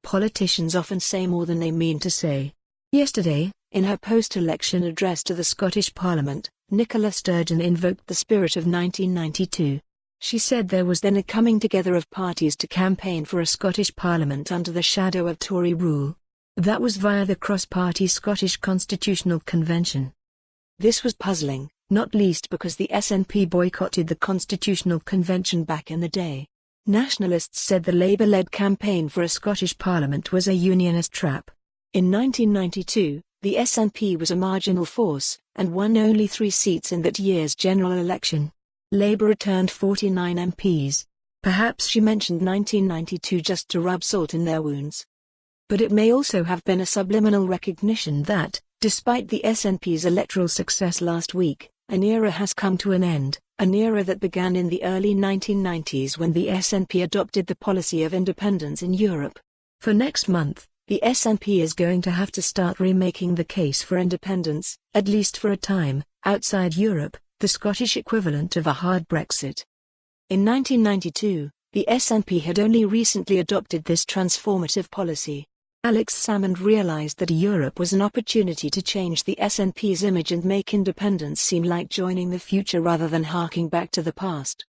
Politicians often say more than they mean to say. Yesterday, in her post-election address to the Scottish Parliament, Nicola Sturgeon invoked the spirit of 1992. She said there was then a coming together of parties to campaign for a Scottish Parliament under the shadow of Tory rule. That was via the cross-party Scottish Constitutional Convention. This was puzzling, not least because the SNP boycotted the Constitutional Convention back in the day. Nationalists said the Labour-led campaign for a Scottish Parliament was a Unionist trap. In 1992, the SNP was a marginal force, and won only 3 seats in that year's general election. Labour returned 49 MPs. Perhaps she mentioned 1992 just to rub salt in their wounds. But it may also have been a subliminal recognition that, despite the SNP's electoral success last week, an era has come to an end, an era that began in the early 1990s when the SNP adopted the policy of independence in Europe. For next month, the SNP is going to have to start remaking the case for independence, at least for a time, outside Europe, the Scottish equivalent of a hard Brexit. In 1992, the SNP had only recently adopted this transformative policy. Alex Salmond realized that Europe was an opportunity to change the SNP's image and make independence seem like joining the future rather than harking back to the past.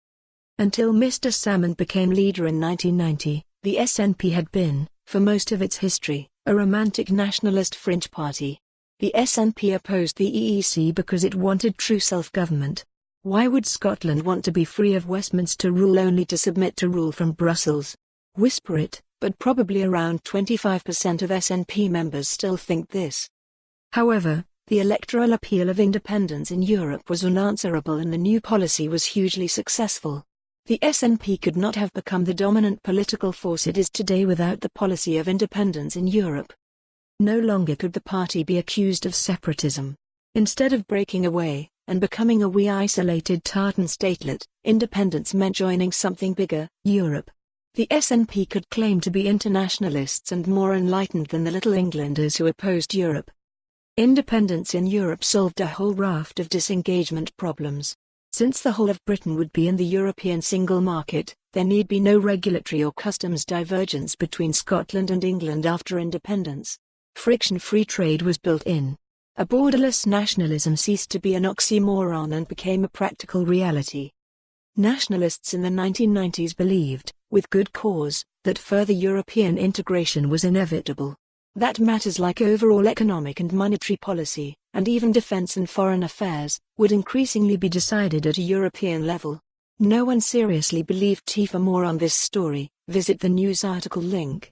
Until Mr. Salmond became leader in 1990, the SNP had been, for most of its history, a romantic nationalist fringe party. The SNP opposed the EEC because it wanted true self-government. Why would Scotland want to be free of Westminster rule only to submit to rule from Brussels? Whisper it, but probably around 25% of SNP members still think this. However, the electoral appeal of independence in Europe was unanswerable and the new policy was hugely successful. The SNP could not have become the dominant political force it is today without the policy of independence in Europe. No longer could the party be accused of separatism. Instead of breaking away, and becoming a wee isolated tartan statelet, independence meant joining something bigger, Europe. The SNP could claim to be internationalists and more enlightened than the Little Englanders who opposed Europe. Independence in Europe solved a whole raft of disengagement problems. Since the whole of Britain would be in the European single market, there need be no regulatory or customs divergence between Scotland and England after independence. Friction-free trade was built in. A borderless nationalism ceased to be an oxymoron and became a practical reality. Nationalists in the 1990s believed, with good cause, that further European integration was inevitable. That matters like overall economic and monetary policy, and even defense and foreign affairs, would increasingly be decided at a European level. No one seriously believed. For more on this story, visit the news article link.